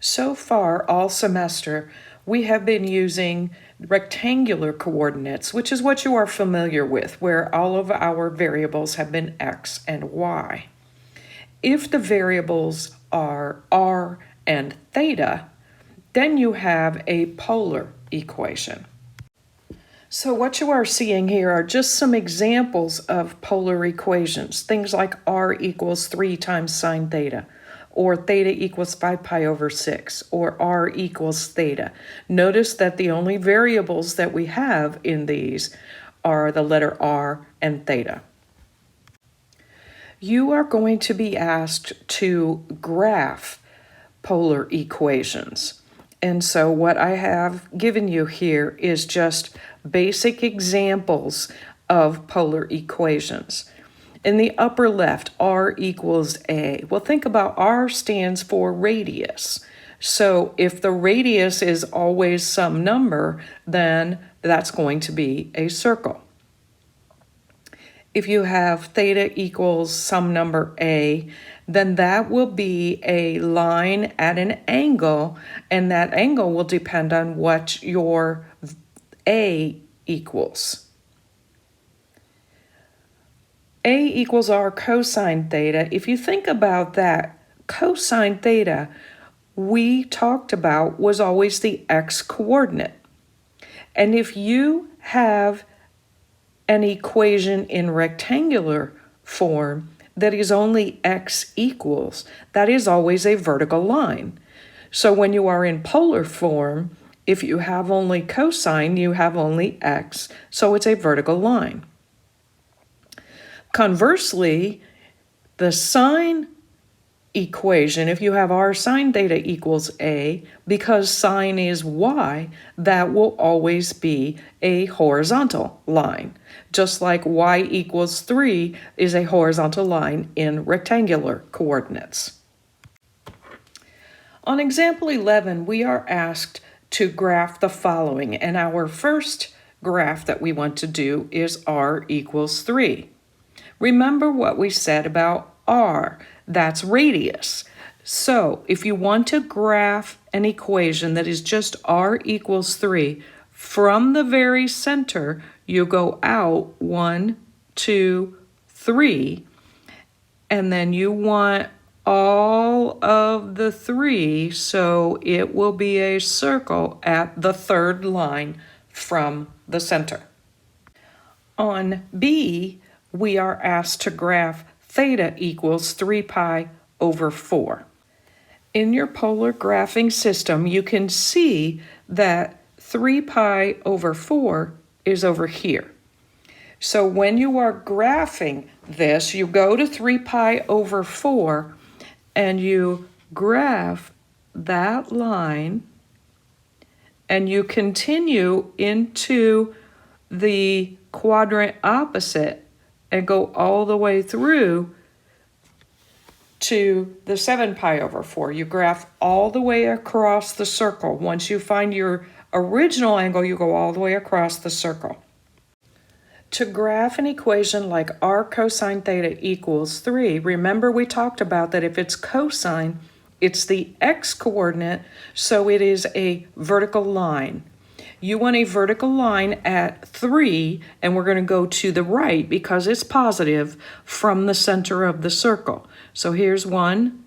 So far, all semester, we have been using rectangular coordinates, which is what you are familiar with, where all of our variables have been x and y. If the variables are r and theta, then you have a polar equation. So what you are seeing here are just some examples of polar equations, things like r equals 3 times sine theta, or theta equals 5 pi over 6, or r equals theta. Notice that the only variables that we have in these are the letter r and theta. You are going to be asked to graph polar equations. And so what I have given you here is just basic examples of polar equations. In the upper left, r equals a. Well, think about r stands for radius. So if the radius is always some number, then that's going to be a circle. If you have theta equals some number a, then that will be a line at an angle, and that angle will depend on what your a equals. A equals r cosine theta. If you think about that, cosine theta we talked about was always the x coordinate. And if you have an equation in rectangular form that is only x equals, that is always a vertical line. So when you are in polar form, if you have only cosine, you have only x, so it's a vertical line. Conversely, the sine equation, if you have r sine theta equals a, because sine is y, that will always be a horizontal line. Just like y equals 3 is a horizontal line in rectangular coordinates. On example 11, we are asked to graph the following, and our first graph that we want to do is r equals 3. Remember what we said about r, that's radius. So if you want to graph an equation that is just r equals 3, from the very center, you go out 1, 2, 3, and then you want all of the 3, so it will be a circle at the third line from the center. On B, we are asked to graph theta equals 3 pi over 4. In your polar graphing system, you can see that 3 pi over 4 is over here. So when you are graphing this, you go to 3 pi over 4 and you graph that line, and you continue into the quadrant opposite and go all the way through to the 7 pi over 4. You graph all the way across the circle. Once you find your original angle, you go all the way across the circle. To graph an equation like r cosine theta equals 3, remember we talked about that if it's cosine, it's the x coordinate, so it is a vertical line. You want a vertical line at 3, and we're going to go to the right because it's positive from the center of the circle. So here's 1,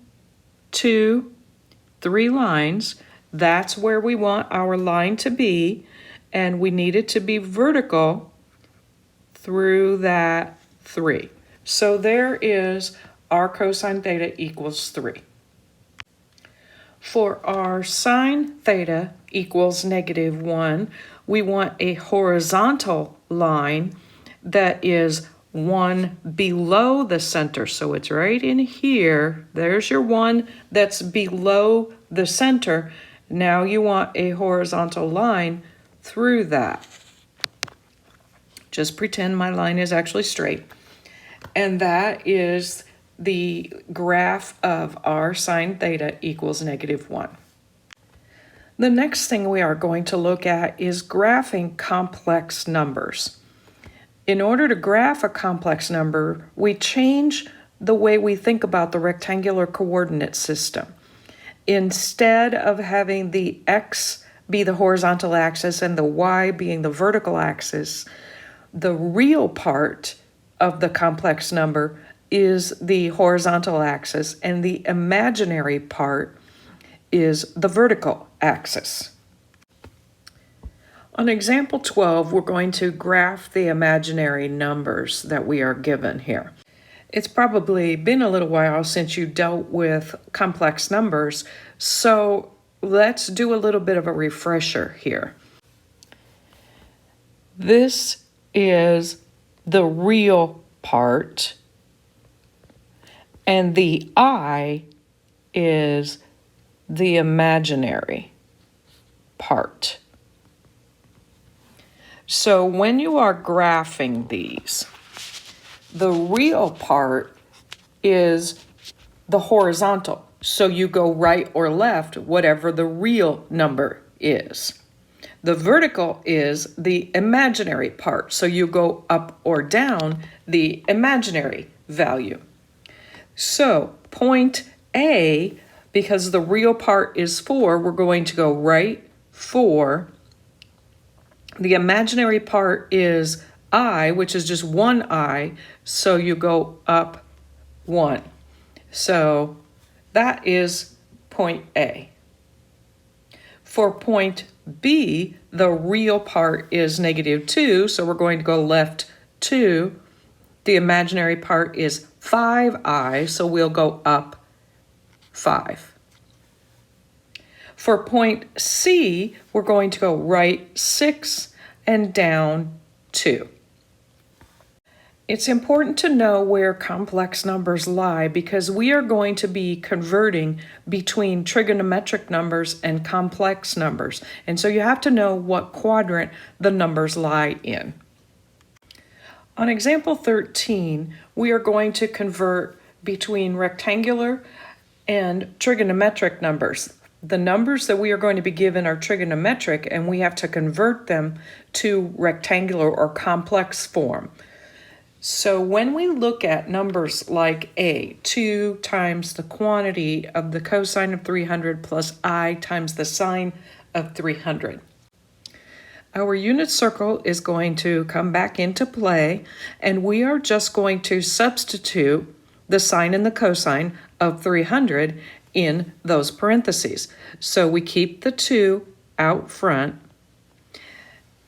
2, 3 lines. That's where we want our line to be, and we need it to be vertical through that 3. So there is r cosine theta equals 3. For r sine theta equals -1, we want a horizontal line that is 1 below the center. So it's right in here. There's your 1 that's below the center. Now you want a horizontal line through that. Just pretend my line is actually straight. And that is the graph of r sine theta equals -1. The next thing we are going to look at is graphing complex numbers. In order to graph a complex number, we change the way we think about the rectangular coordinate system. Instead of having the x be the horizontal axis and the y being the vertical axis, the real part of the complex number is the horizontal axis and the imaginary part is the vertical axis. On example 12, we're going to graph the imaginary numbers that we are given here. It's probably been a little while since you dealt with complex numbers, so let's do a little bit of a refresher here. This is the real part, and the I is the imaginary part. So when you are graphing these, the real part is the horizontal. So you go right or left, whatever the real number is. The vertical is the imaginary part. So you go up or down the imaginary value. So point A, because the real part is 4, we're going to go right 4. The imaginary part is I, which is just one I, so you go up 1. So that is point A. For point B, the real part is -2, so we're going to go left 2. The imaginary part is 5i, so we'll go up 5. For point C, we're going to go right 6 and down 2. It's important to know where complex numbers lie because we are going to be converting between trigonometric numbers and complex numbers. And so you have to know what quadrant the numbers lie in. On example 13, we are going to convert between rectangular and trigonometric numbers. The numbers that we are going to be given are trigonometric, and we have to convert them to rectangular or complex form. So when we look at numbers like a, 2 times the quantity of the cosine of 300 plus I times the sine of 300. Our unit circle is going to come back into play, and we are just going to substitute the sine and the cosine of 300 in those parentheses. So we keep the 2 out front.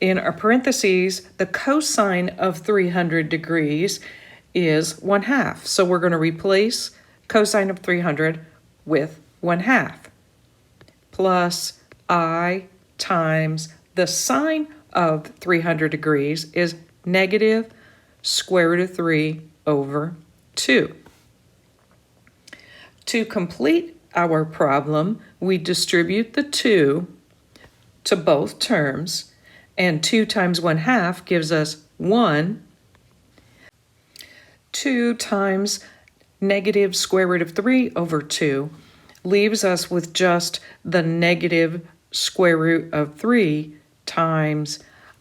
In our parentheses, the cosine of 300 degrees is 1/2. So we're going to replace cosine of 300 with 1/2 plus I times the sine of 300 degrees is negative square root of 3 over 2. To complete our problem, we distribute the 2 to both terms, and 2 times 1/2 gives us 1. 2 times negative square root of 3 over 2 leaves us with just the negative square root of 3 times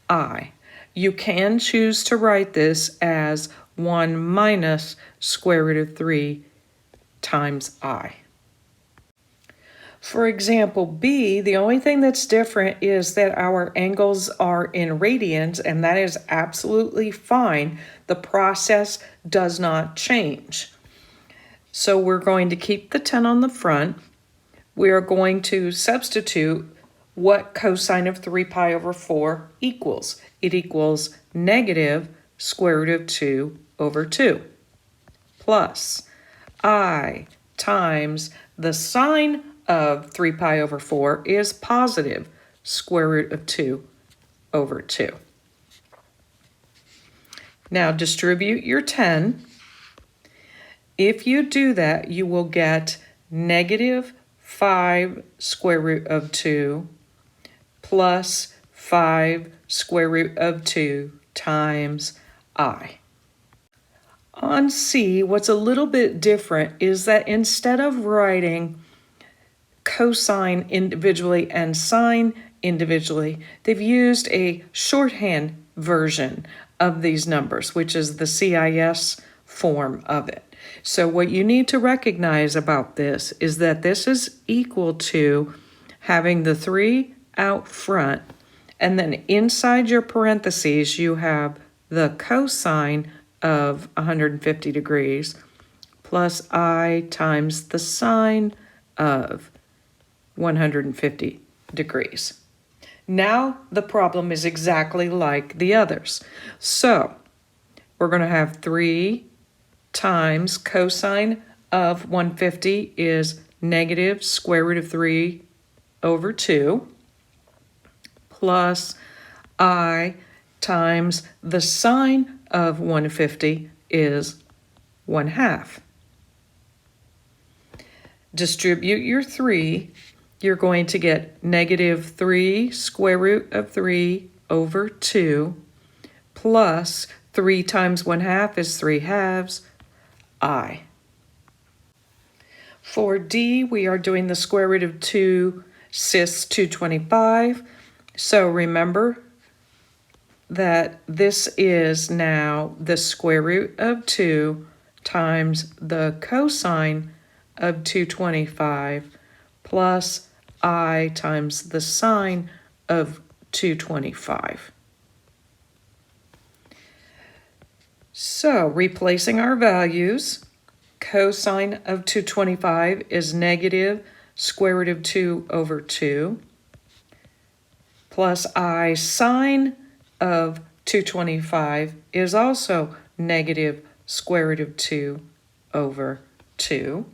I. You can choose to write this as 1 minus square root of 3 times I. For example B, the only thing that's different is that our angles are in radians, and that is absolutely fine. The process does not change. So we're going to keep the 10 on the front. We are going to substitute what cosine of 3 pi over 4 equals. It equals negative square root of 2 over 2 plus I times the sine of 3 pi over 4 is positive square root of 2 over 2. Now distribute your 10. If you do that, you will get negative 5 square root of 2 plus 5 square root of 2 times I. On C, what's a little bit different is that instead of writing cosine individually and sine individually, they've used a shorthand version of these numbers, which is the CIS form of it. So what you need to recognize about this is that this is equal to having the 3 out front, and then inside your parentheses you have the cosine of 150 degrees plus I times the sine of 150 degrees. Now the problem is exactly like the others. So we're going to have 3 times cosine of 150 is negative square root of 3 over 2 plus I times the sine of 150 is 1/2. Distribute your 3, you're going to get negative 3 square root of 3 over 2 plus 3 times 1/2 is 3/2 I. For D, we are doing the square root of 2 cis 225. So remember that this is now the square root of 2 times the cosine of 225 plus I times the sine of 225. So replacing our values, cosine of 225 is negative square root of 2 over 2 plus I sine of 225 is also negative square root of 2 over 2.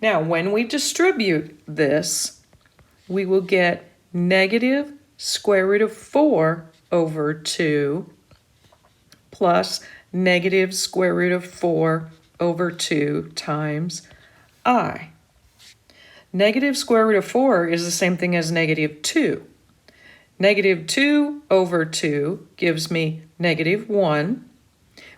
Now, when we distribute this, we will get negative square root of 4 over 2 plus negative square root of 4 over 2 times I. Negative square root of 4 is the same thing as negative 2. Negative 2 over 2 gives me negative 1.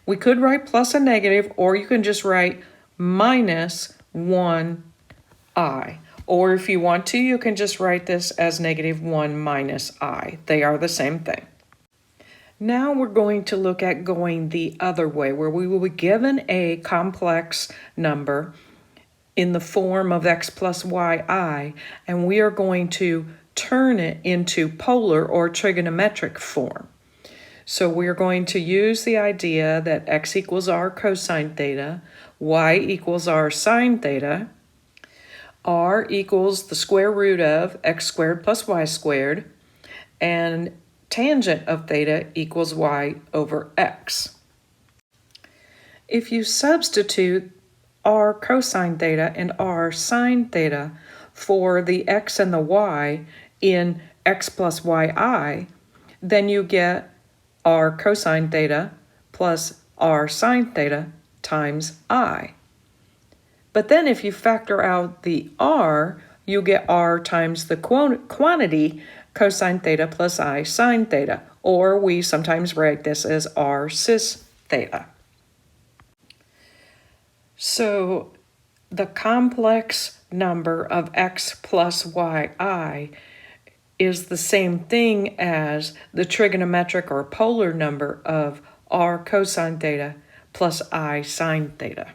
We could write plus a negative, or you can just write minus 1I. Or if you want to, you can just write this as negative 1 minus I. They are the same thing. Now we're going to look at going the other way, where we will be given a complex number in the form of x plus yi, and we are going to turn it into polar or trigonometric form. So we're going to use the idea that x equals r cosine theta, y equals r sine theta, r equals the square root of x squared plus y squared, and tangent of theta equals y over x. If you substitute r cosine theta and r sine theta for the x and the y in x plus yi, then you get r cosine theta plus r sine theta times I. But then if you factor out the r, you get r times the quantity cosine theta plus I sine theta, or we sometimes write this as r cis theta. So the complex number of x plus yi is the same thing as the trigonometric or polar number of r cosine theta plus I sine theta.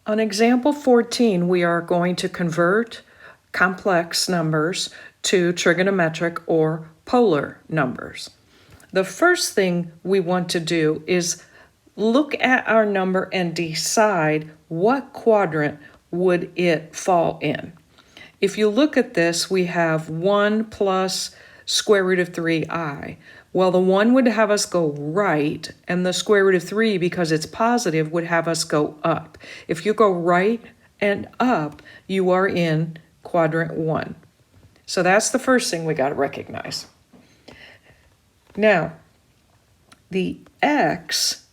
On example 14, we are going to convert complex numbers to trigonometric or polar numbers. The first thing we want to do is look at our number and decide what quadrant would it fall in. If you look at this, we have 1 plus square root of 3i. Well, the 1 would have us go right, and the square root of 3, because it's positive, would have us go up. If you go right and up, you are in quadrant 1. So that's the first thing we got to recognize. Now, the x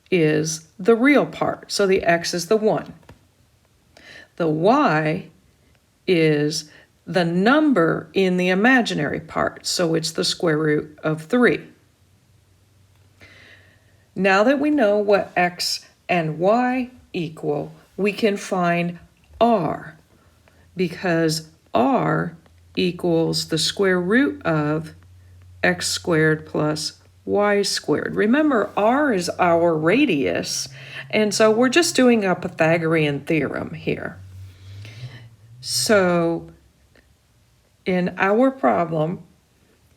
is the real part, so the x is the 1. The y is the number in the imaginary part, so it's the square root of 3. Now that we know what x and y equal, we can find r, because r equals the square root of x squared plus y squared. Remember, r is our radius, and so we're just doing a Pythagorean theorem here. So in our problem,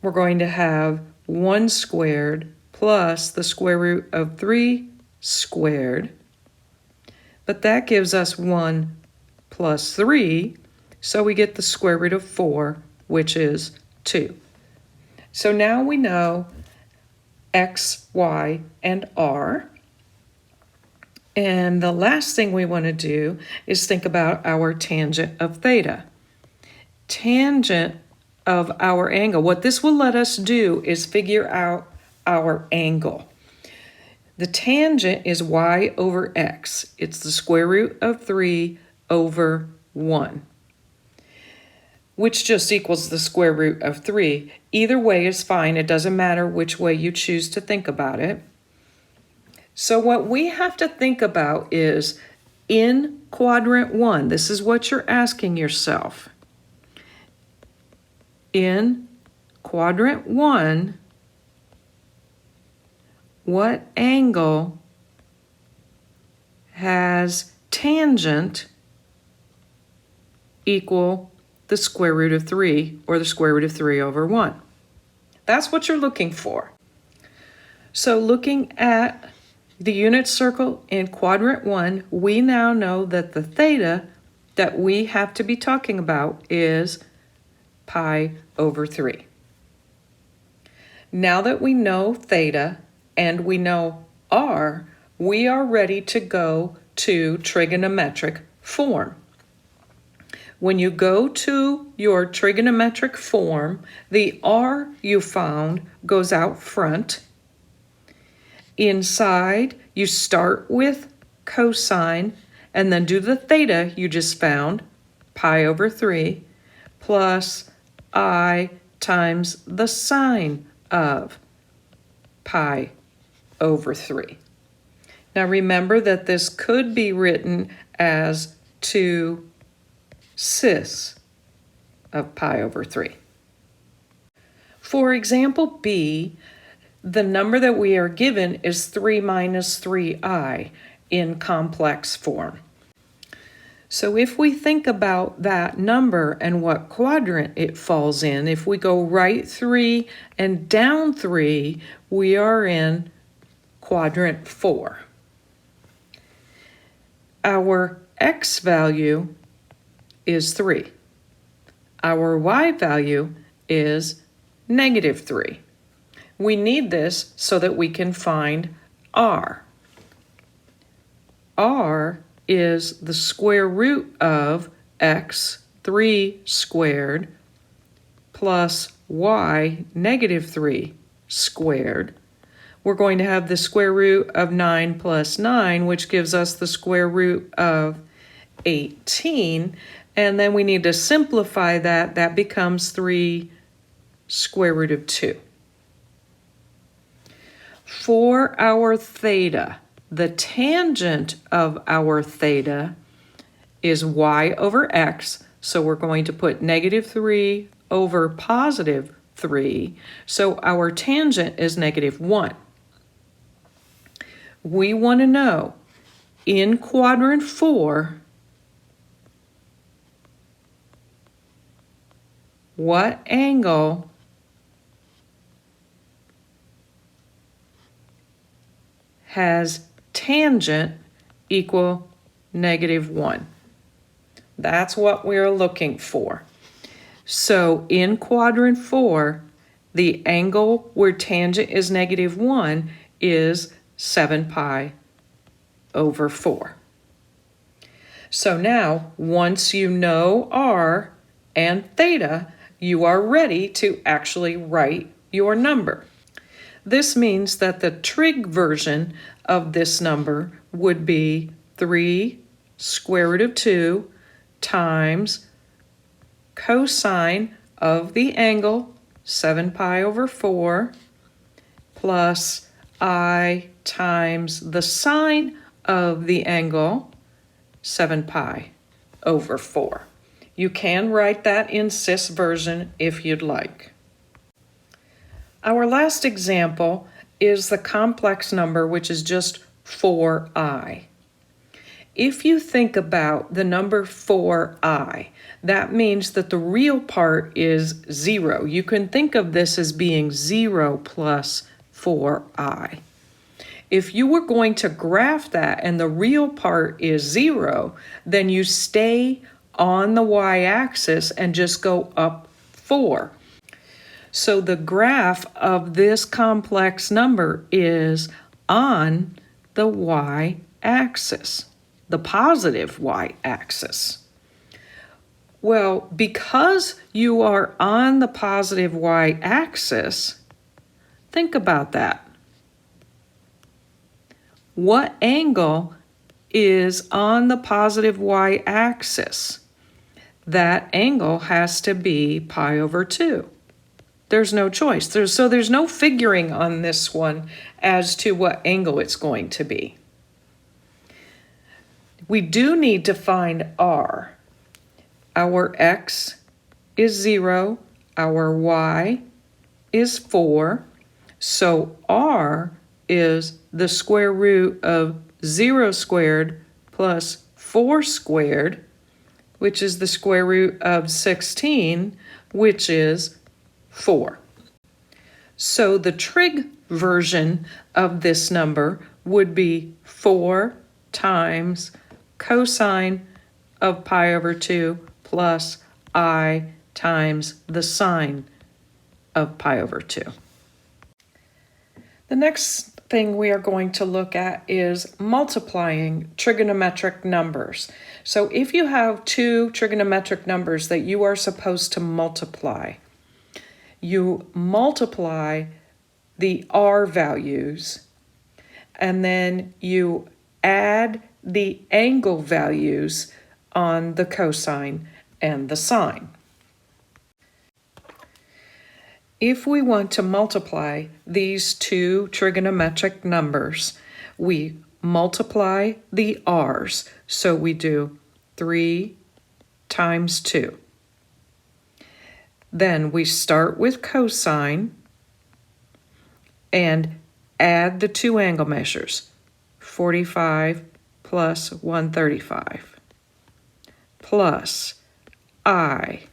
we're going to have 1 squared plus the square root of 3 squared, but that gives us 1 plus 3, so we get the square root of 4, which is 2. So now we know x, y, and r. And the last thing we want to do is think about our tangent of theta. Tangent of our angle. What this will let us do is figure out our angle. The tangent is y over x. It's the square root of 3 over 1, which just equals the square root of 3. Either way is fine. It doesn't matter which way you choose to think about it. So what we have to think about is in quadrant 1, this is what you're asking yourself. In quadrant 1, what angle has tangent equal the square root of 3, or the square root of 3 over 1? That's what you're looking for. So looking at the unit circle in quadrant 1, we now know that the theta that we have to be talking about is pi over 3. Now that we know theta and we know r, we are ready to go to trigonometric form. When you go to your trigonometric form, the r you found goes out front. Inside, you start with cosine and then do the theta you just found, pi over 3, plus I times the sine of pi over 3. Now remember that this could be written as 2 cis of pi over 3. For example B, the number that we are given is 3 minus 3i in complex form. So if we think about that number and what quadrant it falls in, if we go right 3 and down 3, we are in quadrant 4. Our x value is 3. Our y value is negative 3. We need this so that we can find r. r is the square root of x, 3 squared, plus y, negative 3 squared. We're going to have the square root of 9 plus 9, which gives us the square root of 18. And then we need to simplify that. That becomes 3 square root of 2. For our theta, the tangent of our theta is y over x, so we're going to put negative 3 over positive 3, so our tangent is negative 1. We want to know, in quadrant 4, what angle has tangent equal negative 1. That's what we're looking for. So in quadrant 4, the angle where tangent is negative 1 is 7 pi over 4. So now, once you know r and theta, you are ready to actually write your number. This means that the trig version of this number would be 3 square root of 2 times cosine of the angle, 7 pi over 4, plus I times the sine of the angle, 7 pi over 4. You can write that in cis version if you'd like. Our last example is the complex number, which is just 4i. If you think about the number 4i, that means that the real part is 0. You can think of this as being 0 plus 4i. If you were going to graph that and the real part is 0, then you stay on the y-axis and just go up 4. So the graph of this complex number is on the y-axis, the positive y-axis. Well, because you are on the positive y-axis, think about that. What angle is on the positive y-axis? That angle has to be pi over 2. There's no choice. There's no figuring on this one as to what angle it's going to be. We do need to find r. Our x is 0, our y is 4, so r is the square root of 0 squared plus 4 squared, which is the square root of 16, which is 4. So the trig version of this number would be 4 times cosine of pi over 2 plus I times the sine of pi over 2. The next thing we are going to look at is multiplying trigonometric numbers. So if you have two trigonometric numbers that you are supposed to multiply, you multiply the r values and then you add the angle values on the cosine and the sine. If we want to multiply these two trigonometric numbers, we multiply the r's. So we do 3 times 2. Then we start with cosine and add the two angle measures, 45 plus 135, plus I.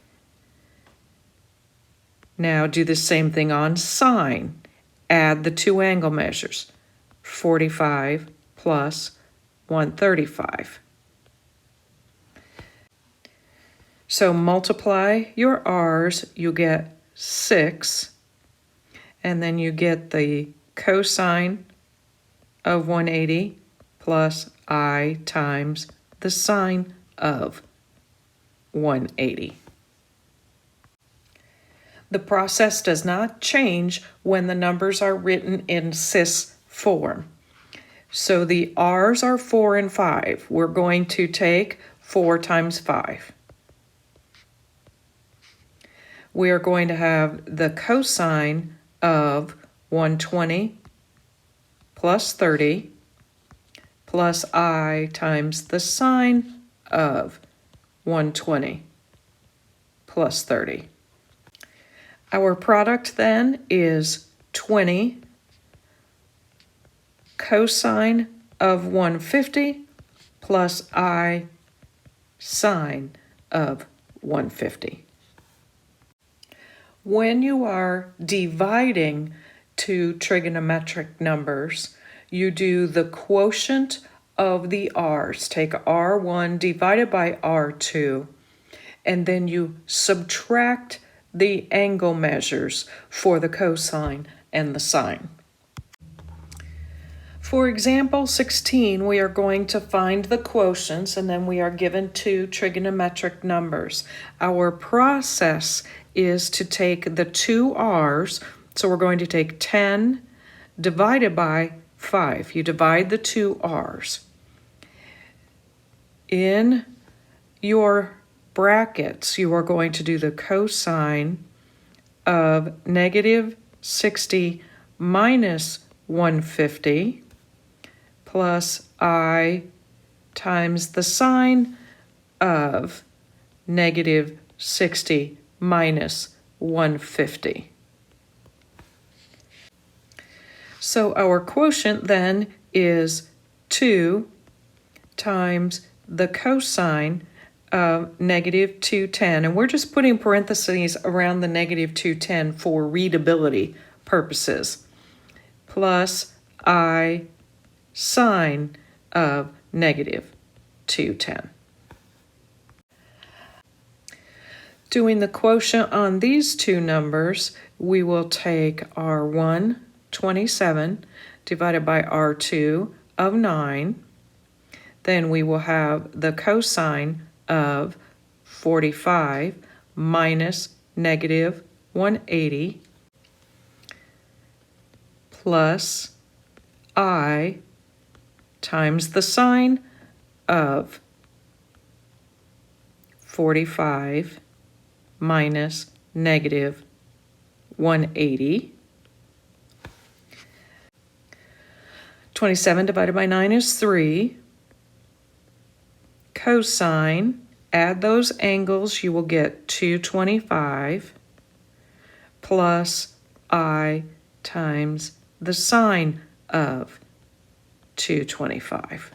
Now do the same thing on sine. Add the two angle measures, 45 plus 135. So multiply your r's, you get 6, and then you get the cosine of 180 plus I times the sine of 180. The process does not change when the numbers are written in cis form. So the r's are 4 and 5. We're going to take 4 times 5. We are going to have the cosine of 120 plus 30 plus I times the sine of 120 plus 30. Our product then is 20 cosine of 150 plus I sine of 150. When you are dividing two trigonometric numbers, you do the quotient of the r's. Take r1 divided by r2, and then you subtract the angle measures for the cosine and the sine. For example 16, we are going to find the quotients, and then we are given two trigonometric numbers. Our process is to take the two r's, so we're going to take 10 divided by 5. You divide the two r's. In your brackets, you are going to do the cosine of negative 60 minus 150 plus I times the sine of negative 60 minus 150. So our quotient then is 2 times the cosine of negative 210. And we're just putting parentheses around the negative 210 for readability purposes. Plus I sine of negative 210. Doing the quotient on these two numbers, we will take our 127 divided by R2 of 9. Then we will have the cosine of 45 minus negative 180 plus I times the sine of 45 minus negative 180. 27 divided by 9 is 3. Cosine, add those angles, you will get 225 plus I times the sine of 225.